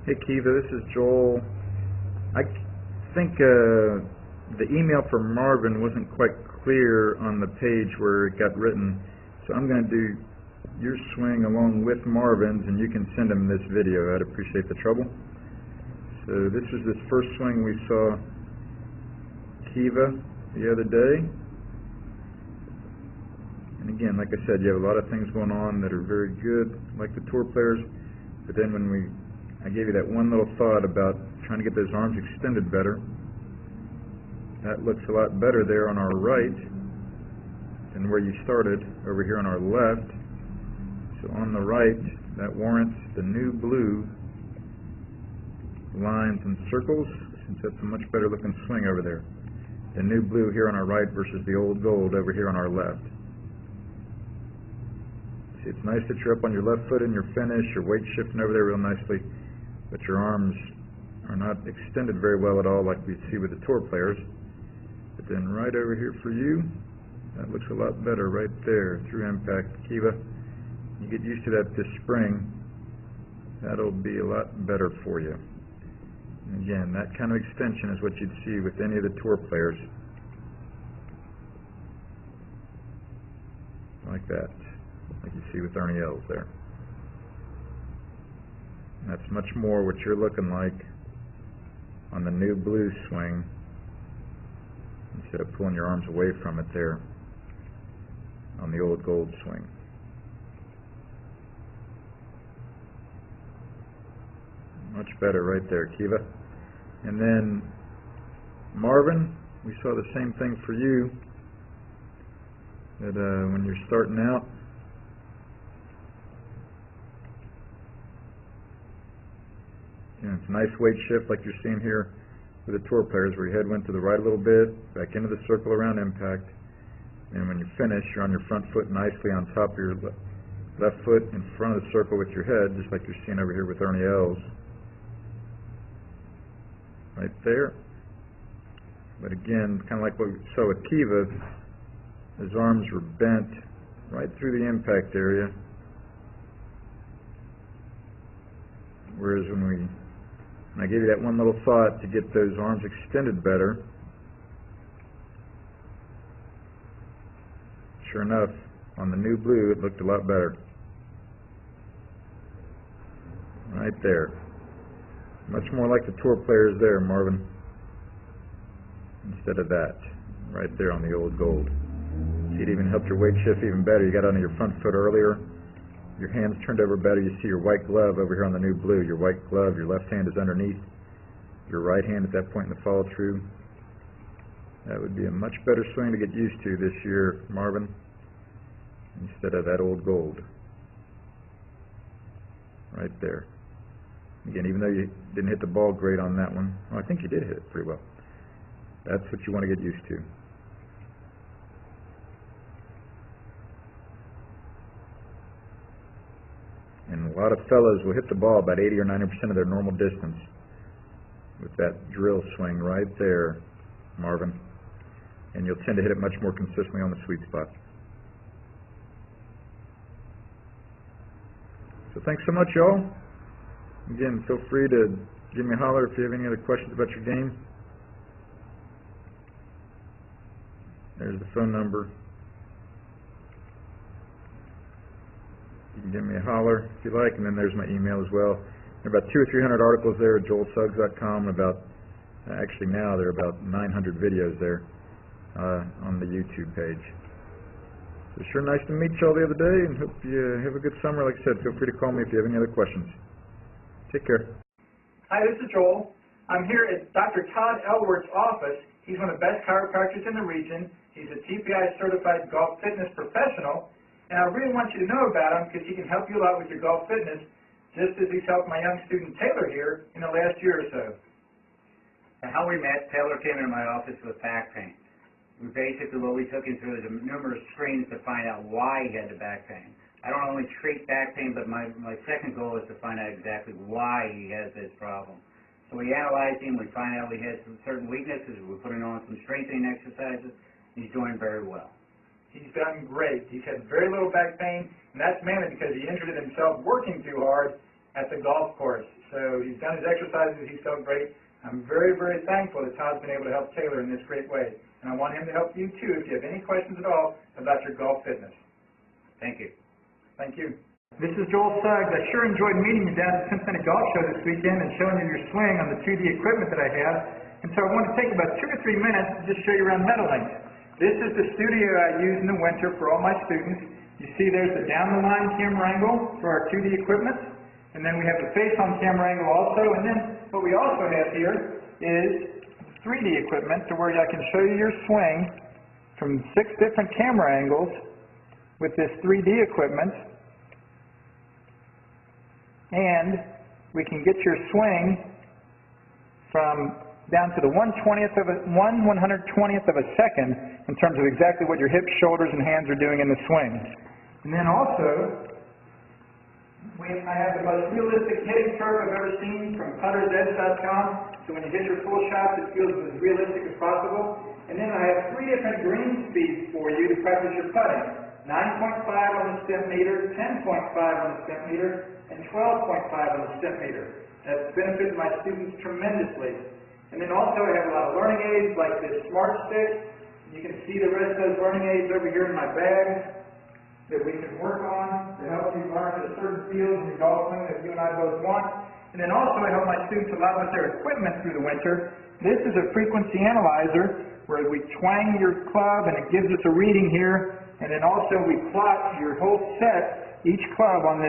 Hey Keva, this is Joel. I think the email from Marvin wasn't quite clear on the page where it got written, so I'm going to do your swing along with Marvin's, and you can send him this video. I'd appreciate the trouble. So this was this first swing we saw Keva the other day. And again, like I said, you have a lot of things going on that are very good, like the tour players, but then when I gave you that one little thought about trying to get those arms extended better. That looks a lot better there on our right than where you started over here on our left. So on the right, that warrants the new blue lines and circles, since that's a much better looking swing over there. The new blue here on our right versus the old gold over here on our left. See, it's nice that you're up on your left foot in your finish, your weight shifting over there real nicely, but your arms are not extended very well at all like we see with the tour players. But then right over here for you, that looks a lot better right there through impact. Keva, you get used to that this spring, that'll be a lot better for you. And again, that kind of extension is what you'd see with any of the tour players. Like that, like you see with Ernie Els there. That's much more what you're looking like on the new blue swing, instead of pulling your arms away from it there on the old gold swing. Much better right there, Keva. And then Marvin, we saw the same thing for you, that when you're starting out, it's a nice weight shift like you're seeing here with the tour players, where your head went to the right a little bit, back into the circle around impact, and when you finish, you're on your front foot nicely on top of your left foot in front of the circle with your head, just like you're seeing over here with Ernie Els. Right there. But again, kind of like what we saw with Keva, his arms were bent right through the impact area, whereas when I gave you that one little thought to get those arms extended better, sure enough, on the new blue, it looked a lot better. Right there. Much more like the tour players there, Marvin, instead of that, right there on the old gold. See, it even helped your weight shift even better. You got onto your front foot earlier. Your hands turned over better. You see your white glove over here on the new blue. Your white glove, your left hand is underneath your right hand at that point in the follow through. That would be a much better swing to get used to this year, Marvin, instead of that old gold. Right there. Again, even though you didn't hit the ball great on that one, well, I think you did hit it pretty well. That's what you want to get used to. And a lot of fellows will hit the ball about 80 or 90% of their normal distance with that drill swing right there, Marvin. And you'll tend to hit it much more consistently on the sweet spot. So thanks so much, y'all. Again, feel free to give me a holler if you have any other questions about your game. There's the phone number. You can give me a holler if you like, and then there's my email as well. There are about 200 or 300 articles there at joelsuggs.com, and actually now there are about 900 videos there on the YouTube page. So sure nice to meet you all the other day, and hope you have a good summer. Like I said, feel free to call me if you have any other questions. Take care. Hi, this is Joel. I'm here at Dr. Todd Elworth's office. He's one of the best chiropractors in the region. He's a TPI certified golf fitness professional. And I really want you to know about him because he can help you a lot with your golf fitness, just as he's helped my young student Taylor here in the last year or so. How we met, Taylor came into my office with back pain. What we took him through is numerous screens to find out why he had the back pain. I don't only treat back pain, but my second goal is to find out exactly why he has this problem. So we analyzed him, we find out he has some certain weaknesses, we're putting on some strengthening exercises, and he's doing very well. He's done great. He's had very little back pain, and that's mainly because he injured himself working too hard, at the golf course. So he's done his exercises, he's felt great. I'm very, very thankful that Todd's been able to help Taylor in this great way. And I want him to help you too if you have any questions at all about your golf fitness. Thank you. Thank you. This is Joel Suggs. I sure enjoyed meeting you down at the Cincinnati Golf Show this weekend and showing you your swing on the 2D equipment that I have. And so I want to take about 2 or 3 minutes to just show you around Meadowlinks. This is the studio I use in the winter for all my students. You see there's the down-the-line camera angle for our 2D equipment. And then we have the face-on camera angle also. And then what we also have here is 3D equipment to where I can show you your swing from 6 different camera angles with this 3D equipment. And we can get your swing from down to the 1/120th of a second in terms of exactly what your hips, shoulders, and hands are doing in the swing. And then also, I have the most realistic hitting curve I've ever seen from puttersedge.com. So when you hit your full shot, it feels as realistic as possible. And then I have 3 different green speeds for you to practice your putting. 9.5 on the step meter, 10.5 on the step meter, and 12.5 on the step meter. That's benefited my students tremendously. And then also I have a lot of learning aids like this Smart Stick. You can see the rest of those learning aids over here in my bag that we can work on to help you learn the certain fields in your golf swing that you and I both want. And then also I help my students a lot with their equipment through the winter. This is a frequency analyzer where we twang your club and it gives us a reading here. And then also we plot your whole set, each club on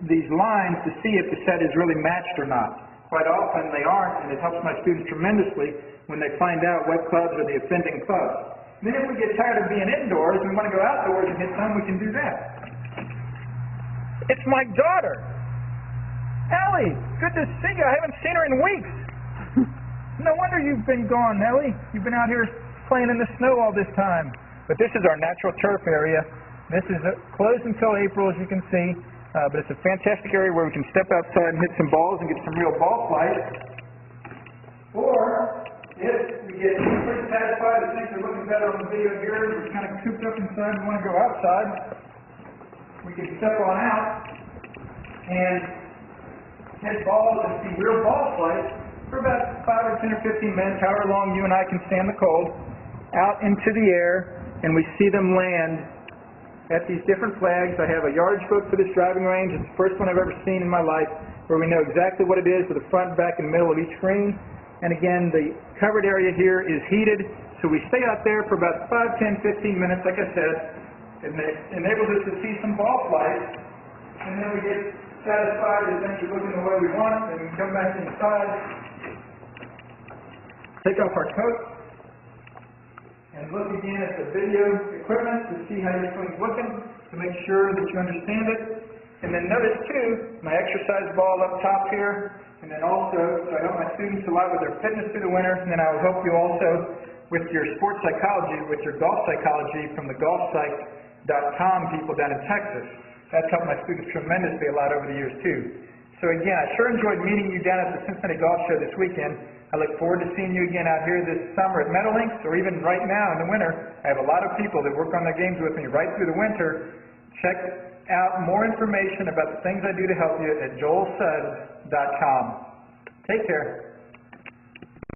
these lines to see if the set is really matched or not. Quite often they aren't, and it helps my students tremendously when they find out what clubs are the offending clubs. Then if we get tired of being indoors and we want to go outdoors and hit some, we can do that. It's my daughter. Ellie, good to see you. I haven't seen her in weeks. No wonder you've been gone, Ellie. You've been out here playing in the snow all this time. But this is our natural turf area. This is closed until April, as you can see. But it's a fantastic area where we can step outside and hit some balls and get some real ball flight. Or, if we get pretty satisfied and things are looking better on the video here, we're kind of cooped up inside and want to go outside, we can step on out and hit balls and see real ball flight for about 5 or 10 or 15 minutes, however long you and I can stand the cold, out into the air, and we see them land at these different flags. I have a yardage book for this driving range. It's the first one I've ever seen in my life where we know exactly what it is with the front, back, and middle of each green. And again, the covered area here is heated, so we stay out there for about 5, 10, 15 minutes, like I said. It enables us to see some ball flight, and then we get satisfied that things are looking the way we want, and we come back inside, take off our coat, and look again at the video equipment to see how your swing's looking, to make sure that you understand it. And then notice too, my exercise ball up top here, and then also, so I help my students a lot with their fitness through the winter, and then I will help you also with your sports psychology, with your golf psychology from the golfpsych.com people down in Texas. That's helped my students tremendously a lot over the years too. So again, I sure enjoyed meeting you down at the Cincinnati Golf Show this weekend. I look forward to seeing you again out here this summer at Meadowlinks, or even right now in the winter. I have a lot of people that work on their games with me right through the winter. Check out more information about the things I do to help you at joelsuggs.com. Take care.